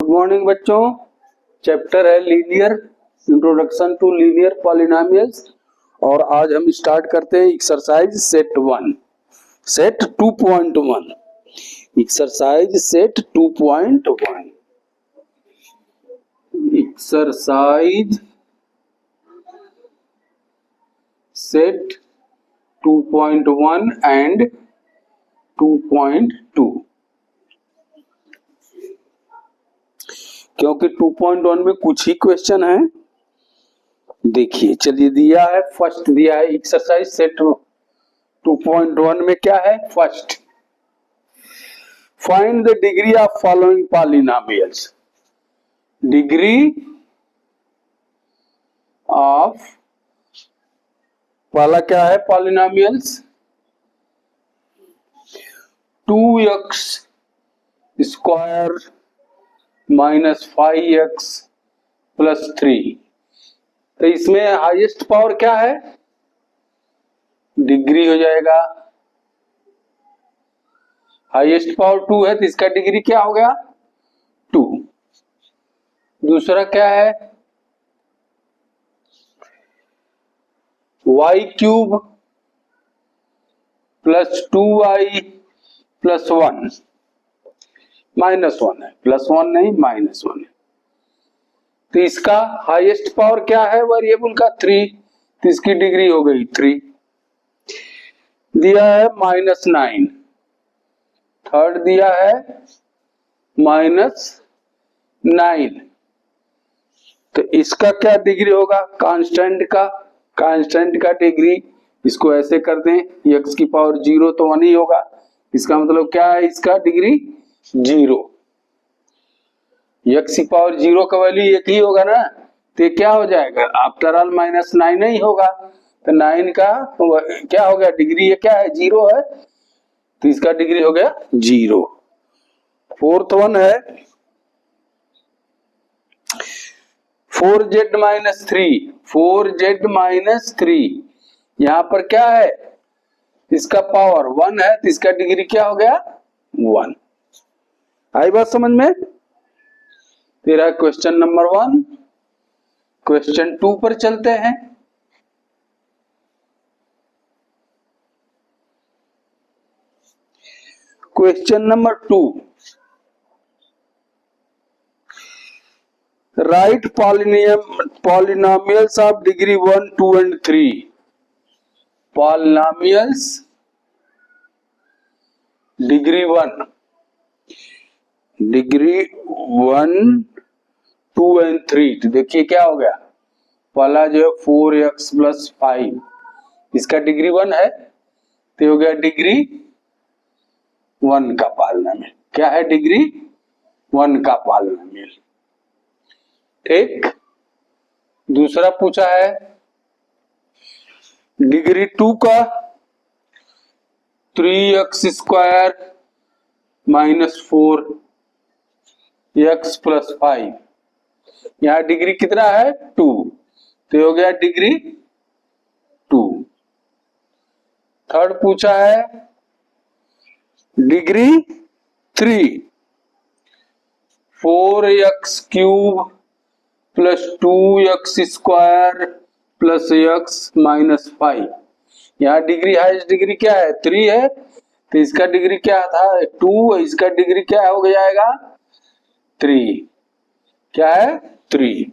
Good morning बच्चों। Chapter है linear, introduction to linear polynomials. और आज हम स्टार्ट करते हैं exercise set 1, set 2.1। Exercise set 2.1, exercise set 2.1 and 2.2। क्योंकि 2.1 में कुछ ही क्वेश्चन है। देखिए, चलिए दिया है, फर्स्ट दिया है एक्सरसाइज सेट 2.1 में क्या है? First, find the degree of following polynomials. Degree of, पहला क्या है? Polynomials 2x square minus 5x plus 3। तो इसमें हाईएस्ट पावर क्या है? डिग्री हो जाएगा। हाईएस्ट पावर 2 है तो इसका डिग्री क्या हो गया? 2। दूसरा क्या है? y cube plus 2y plus 1 minus 1 है, प्लस 1 नहीं माइनस 1 है। तो इसका हाईएस्ट पावर क्या है? वेरिएबल का 3, तो इसकी डिग्री हो गई 3। दिया है माइनस 9, थर्ड दिया है माइनस 9, तो इसका क्या डिग्री होगा? कांस्टेंट का डिग्री। इसको ऐसे कर दें, x की पावर 0 तो 1 ही होगा। इसका मतलब क्या है? इसका डिग्री 0। x की पावर 0 का वैल्यू 1 ही होगा ना, तो ये क्या हो जाएगा? आफ्टर ऑल माइनस 9 ही होगा। तो 9 का क्या हो गया? डिग्री ये क्या है? 0 है, तो इसका डिग्री हो गया 0। फोर्थ वन है 4z माइनस 3, 4z माइनस 3। यहां पर क्या है? इसका पावर 1 है, तो इसका डिग्री क्या हो गया? 1। आई बात समझ में? तेरा क्वेश्चन नंबर 1। क्वेश्चन 2 पर चलते हैं। Question number 2, right polynomials of degree 1, 2 and 3। Polynomials degree 1, degree 1, 2 and 3। तो देखिए क्या हो गया? पहला जो है 4x प्लस 5, इसका डिग्री 1 है, तो हो गया डिग्री 1 का पॉलिनोमियल। क्या है? डिग्री 1 का पॉलिनोमियल। ठीक। दूसरा पूछा है डिग्री 2 का 3x square minus 4x plus 5। यहां डिग्री कितना है? 2, तो हो गया डिग्री 2। थर्ड पूछा है degree 3, 4x cube plus 2x square plus x minus 5। यहाँ डिग्री, हाईएस्ट डिग्री क्या है? 3 है, तो इसका डिग्री क्या था? 2। इसका डिग्री क्या हो जाएगा? 3। क्या है? 3।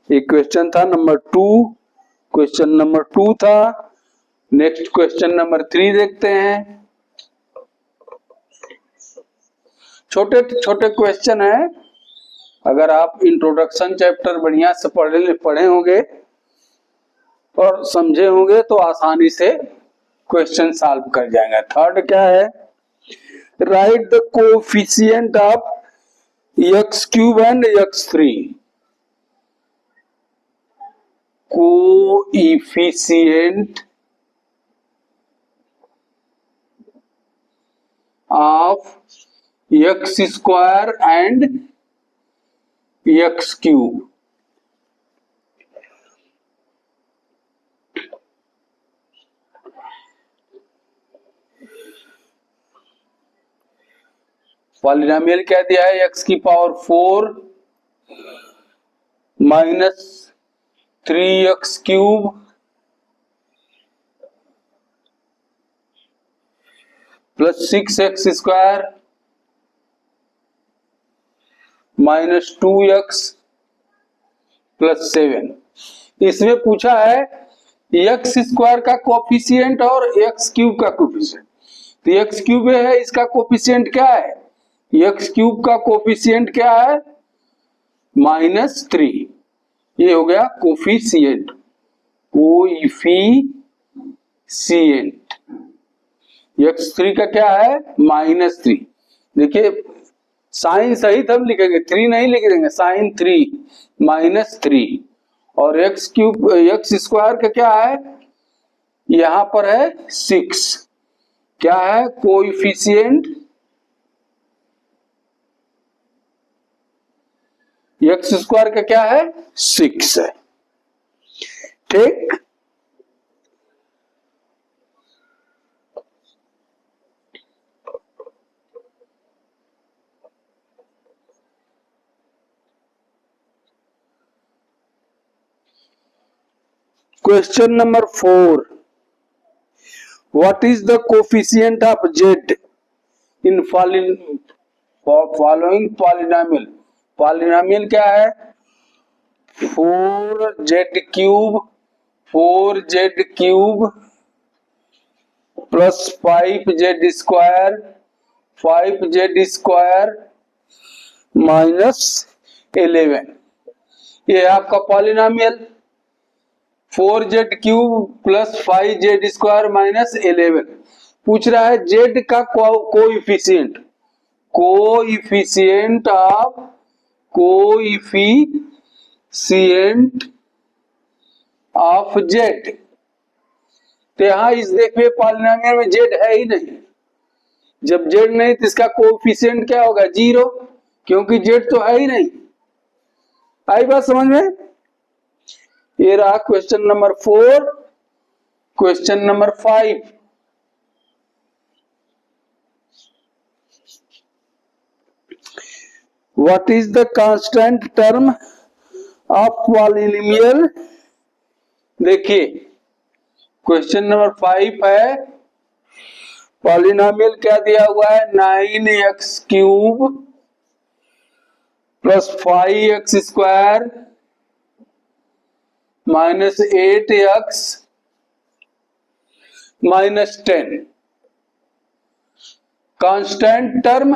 एक क्वेश्चन था नंबर 2, क्वेश्चन नंबर 2 था। नेक्स्ट क्वेश्चन नंबर 3 देखते हैं। छोटे छोटे क्वेश्चन है। अगर आप इंट्रोडक्शन चैप्टर बढ़िया से पढ़े होंगे और समझे होंगे तो आसानी से क्वेश्चन सॉल्व कर जाएंगे। थर्ड क्या है? Right the coefficient of x cube and x3। Coefficient of x square and x cube. Polynomial क्या दिया है, एक्स की power 4 minus 3x³ plus 6x² minus 2x plus 7। इसमें पूछा है x² का कोफिशिएंट और x³ का कोफिशिएंट। तो x³ है, इसका कोफिशिएंट क्या है, x³ का कोफिशिएंट क्या है, -3। ये हो गया कोफिशिएंट, कोएफिशिएंट। x3 का क्या है, -3। देखिए साइन सहित हम लिखेंगे, 3 नहीं लिख देंगे, साइन 3 -3। और x² का क्या है, यहां पर है 6। क्या है, कोएफिशिएंट x² का क्या है, 6 है। ठीक, question number 4, what is the coefficient of z in following polynomial. Polynomial क्या है, 4z³ प्लस 5z² माइनस 11। ये है आपका polynomial 4z³ plus 5z² minus 11। पूछ रहा है z का कोएफिशिएंट ऑफ z। तो यहां इस देखिए पॉलिनोमियल में z है ही नहीं। जब z नहीं तो इसका कोएफिशिएंट क्या होगा, 0, क्योंकि z तो है ही नहीं। आई बात समझ में। ये रहा question number 4। Question number 5, what is the constant term of polynomial. देखिए क्वेश्चन नंबर 5 है, पॉलिनोमियल क्या दिया हुआ है, 9x³ plus 5x² minus 8x minus 10। Constant term,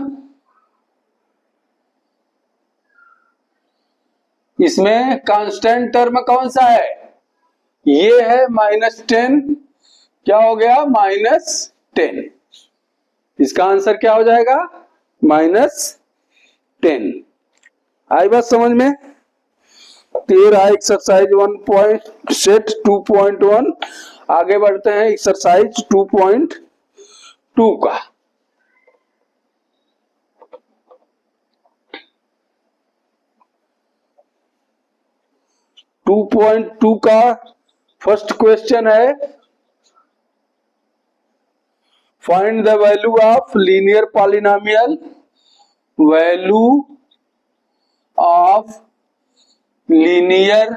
इसमें कांस्टेंट टर्म कौन सा है, ये है -10। क्या हो गया, -10। इसका आंसर क्या हो जाएगा, -10। आई बात समझ में। तेरा एक्सरसाइज 1 सेट 2.1। आगे बढ़ते हैं एक्सरसाइज 2.2 का। 2.2 का फर्स्ट क्वेश्चन है, find the value of linear polynomial. Value of linear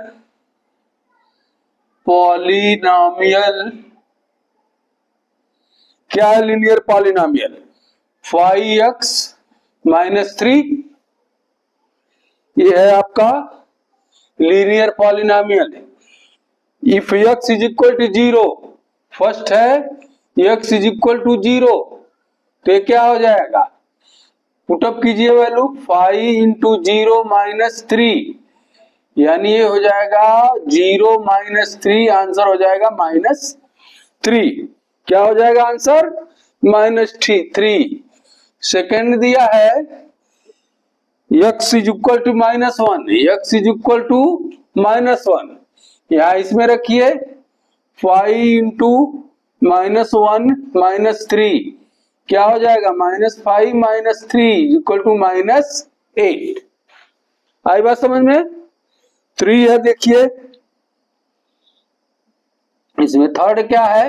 polynomial. क्या है लीनियर पॉलिनोमियल, 5x माइनस 3। ये है आपका linear polynomial. If x is equal to 0, first है x इज इक्वल टू 0, तो ये क्या हो जाएगा, पुटअप कीजिए वैल्यू 5 इंटू 0 माइनस 3, यानी ये हो जाएगा 0 माइनस 3, आंसर हो जाएगा -3। क्या हो जाएगा आंसर, -3। सेकेंड दिया है x is equal to -1, x is equal to -1, यहां इसमें रखिए 5 इंटू -1 -3, क्या हो जाएगा -5 -3 इक्वल टू -8। आई बात समझ में। 3 है, देखिए इसमें थर्ड क्या है,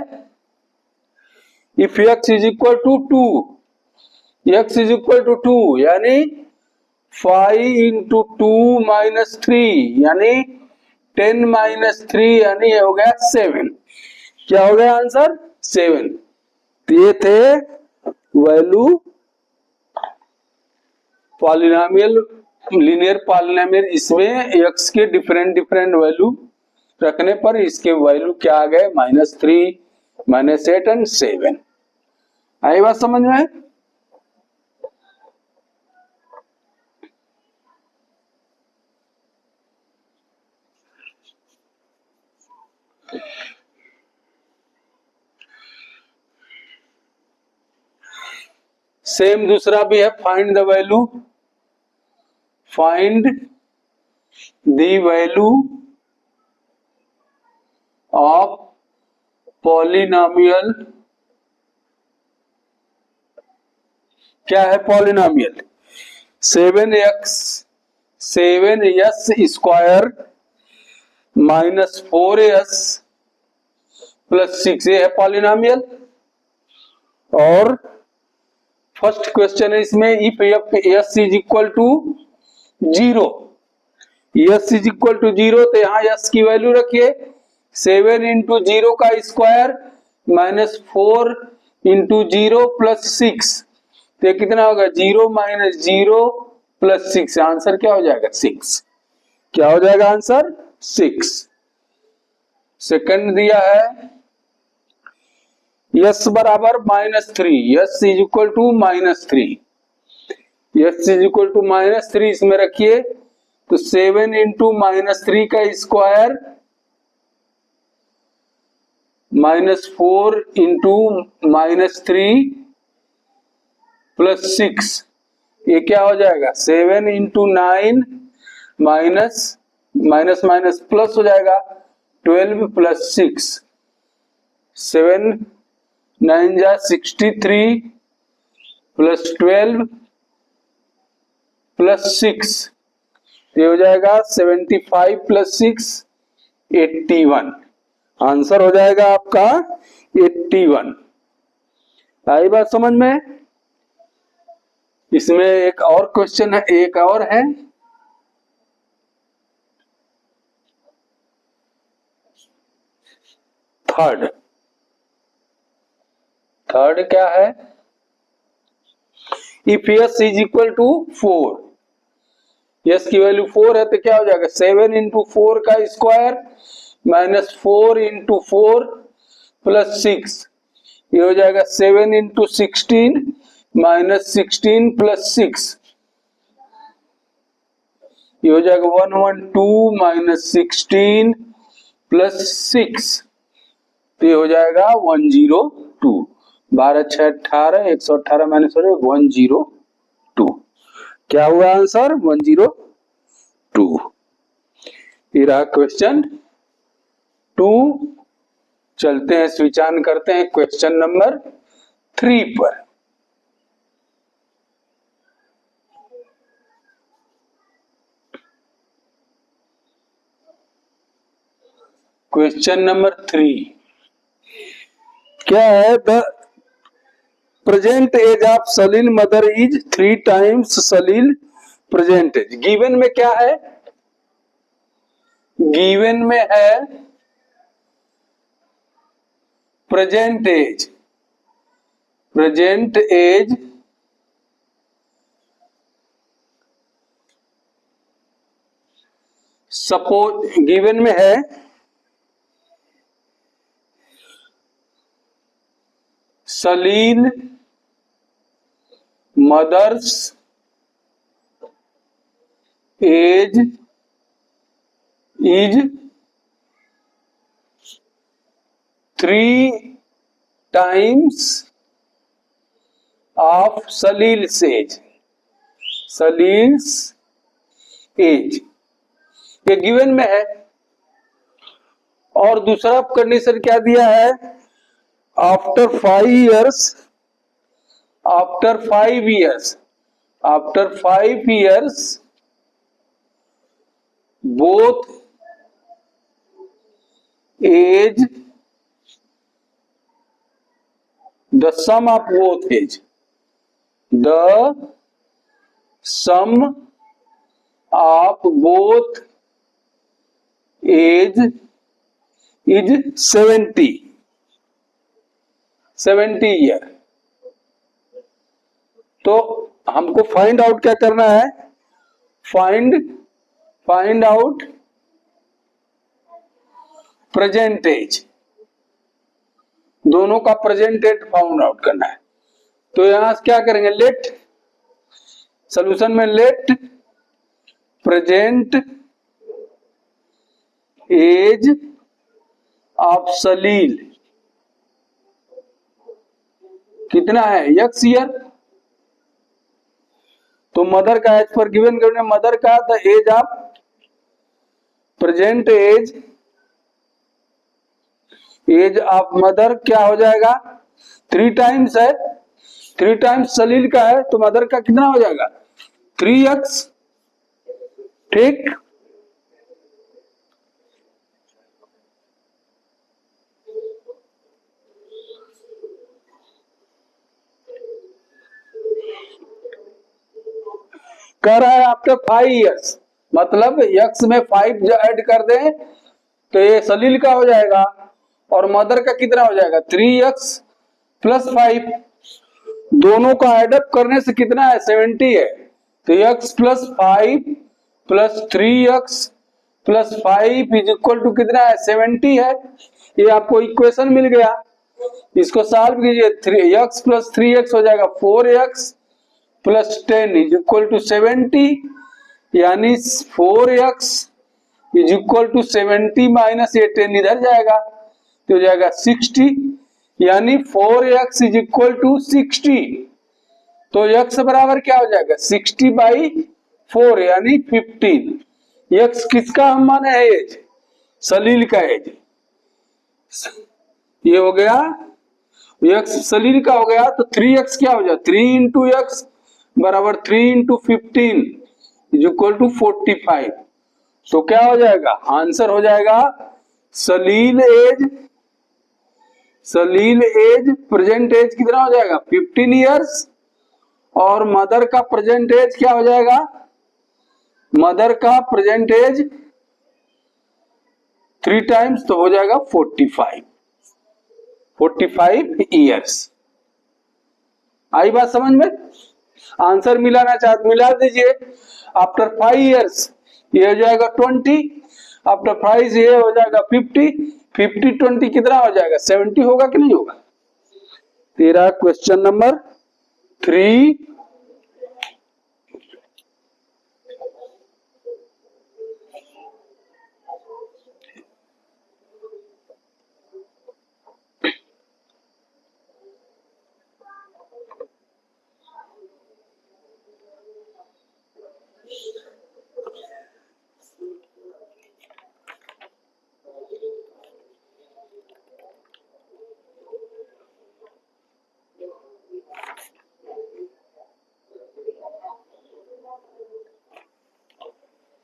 if x is equal to 2, x is equal to 2 यानी 5 इंटू 2 माइनस 3 यानी 10 माइनस 3 यानी ये हो गया 7। क्या हो गया आंसर? 7। ये the value polynomial, linear polynomial. इसमें x के डिफरेंट वैल्यू रखने पर इसके वैल्यू क्या आ गए? -3, -8 एंड 7। आई बात समझ में? सेम दूसरा भी है, find the value, find the value of polynomial. क्या है polynomial? 7s square -4s plus 6 ये है पॉलिनोमियल। और फर्स्ट क्वेश्चन है इसमें, if s is equal to 0, s is equal to 0 तो यहां s की वैल्यू रखिए 7 इंटू 0 का स्क्वायर -4 इंटू 0 प्लस 6, तो कितना होगा? 0 माइनस 0 प्लस 6। आंसर क्या हो जाएगा? 6। क्या हो जाएगा आंसर? 6। सेकंड दिया है s बराबर -3, s is equal to -3, s is equal to -3 इसमें रखिए तो 7 इंटू -3 का स्क्वायर -4 इंटू -3 प्लस 6, ये क्या हो जाएगा? 7 into 9 minus minus minus plus हो जाएगा 12 प्लस 6, 7 9 जा 63 प्लस 12 प्लस 6, ये हो जाएगा 75 प्लस 6 81। आंसर हो जाएगा आपका 81। आई बात समझ में? इसमें एक और क्वेश्चन है, एक और है, थर्ड क्या है? If s is equal to 4, s की वैल्यू 4 है तो क्या हो जाएगा? 7 इंटू 4 का स्क्वायर -4 इंटू 4 प्लस 6, ये हो जाएगा 7 इंटू 16 -16 प्लस 6, ये हो जाएगा 112 माइनस 16 प्लस 6, तो ये हो जाएगा 102। 12 6 18, 118 माइनस 102। क्या हुआ आंसर? 102। ये रहा क्वेश्चन 2। चलते हैं, स्विच ऑन करते हैं क्वेश्चन नंबर 3 पर। क्वेश्चन नंबर 3 क्या है? The present age of Salil mother is 3 times Salil present age. Given में क्या है? गिवन में है present age, present age suppose, given में है Salil mother's age is 3 times of Salil's age, Salil's age, ये गिवन में है। और दूसरा कंडीशन क्या दिया है? After 5 years, after 5 years, after 5 years both age, the sum of both age, the some of both age is 70 year. तो हमको फाइंड आउट क्या करना है, फाइंड आउट प्रेजेंट एज, दोनों का प्रेजेंट एज फाइंड आउट करना है। तो यहां से क्या करेंगे, लेट सॉल्यूशन में let present age of Salil कितना है, x ईयर। तो मदर का एज पर गिवन करने, मदर का the age of present age of mother क्या हो जाएगा, 3 टाइम्स है, 3 टाइम्स सलील का है, तो मदर का कितना हो जाएगा 3x। ठीक, कह रहा है आफ्टर 5 इयर्स, मतलब x में 5 ऐड कर दें तो ये सलील का हो जाएगा, और मदर का कितना हो जाएगा 3x प्लस 5, दोनों का एडअप करने से कितना है 70 है। तो x plus 5 plus 3x plus 5 is equal to कितना है 70 है। ये आपको इक्वेशन मिल गया, इसको सॉल्व कीजिए, 3x प्लस 3x हो जाएगा 4x plus 10 is equal to 70, यानी 4x is equal to 70 minus ये 10 इधर जाएगा तो हो जाएगा 60, यानी 4x इज इक्वल टू 60। तो x बराबर क्या हो जाएगा 60/4 यानी 15। x किसका हम माने है एज, सलील का एज, ये हो गया x सलील का हो गया। तो 3x क्या हो जाए 3 इंटू एक्स बराबर 3 इंटू 15 इज इक्वल टू 45। तो क्या हो जाएगा, आंसर हो जाएगा सलील एज प्रेजेंट एज कितना हो जाएगा 15 इयर्स, और मदर का प्रेजेंट एज क्या हो जाएगा, मदर का प्रेजेंट एज 3 टाइम्स तो हो जाएगा 45 इयर्स। आई बात समझ में, आंसर मिलाना चाहते मिला दीजिए। आफ्टर 5 इयर्स ये हो जाएगा 20, आफ्टर 5 ये हो जाएगा 50, 20 कितना हो जाएगा 70 होगा कि नहीं होगा। तेरा क्वेश्चन नंबर 3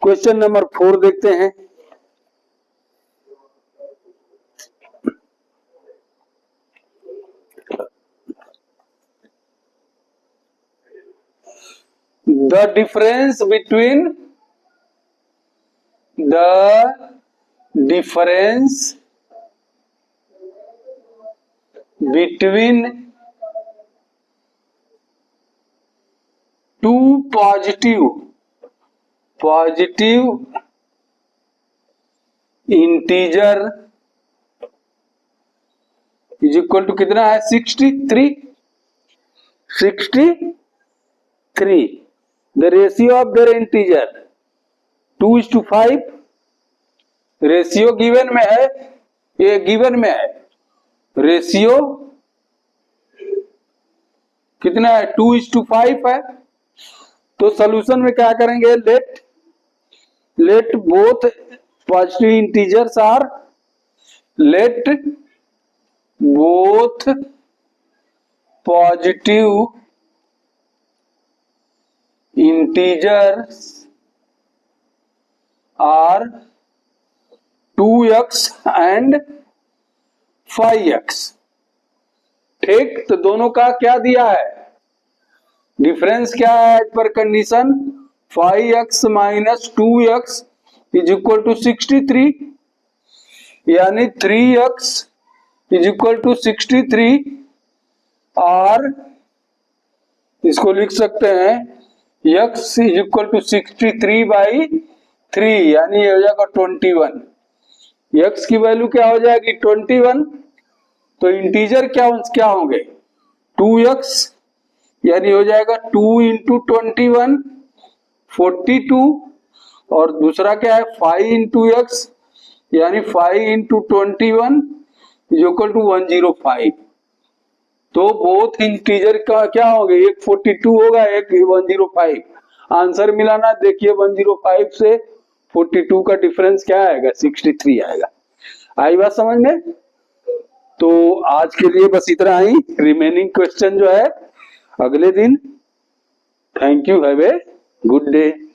क्वेश्चन नंबर 4 देखते हैं। The difference between two positive integer is equal to कितना है 63। The ratio of their integer 2:5, ratio given में है, ये गिवन में है, रेशियो कितना है 2:5 है। तो सॉल्यूशन में क्या करेंगे, let both positive integers are, let both positive integers are 2x and 5x। ठीक, तो दोनों का क्या दिया है, डिफरेंस क्या है एज पर condition 5x minus 2x is equal to 63, यानी 3x इज इक्वल टू 63, और इसको लिख सकते हैं x इज इक्वल टू 63/3, यानी ये हो जाएगा 21। x की वैल्यू क्या हो जाएगी 21, तो इंटीजर क्या होंगे 2x, यानी हो जाएगा 2 इंटू 21 42, और दूसरा क्या है 5 इंटू एक्स, यानी 5 इंटू 21 इज इक्वल टू 105। तो बोथ इंटीजर का क्या होंगे, एक 42 होगा, एक 105। आंसर मिलाना, देखिए 105 से 42 का डिफरेंस क्या आएगा 63 आएगा। आई बात समझ में? तो आज के लिए बस इतना ही, रिमेनिंग क्वेश्चन जो है अगले दिन। Thank you, have a good day.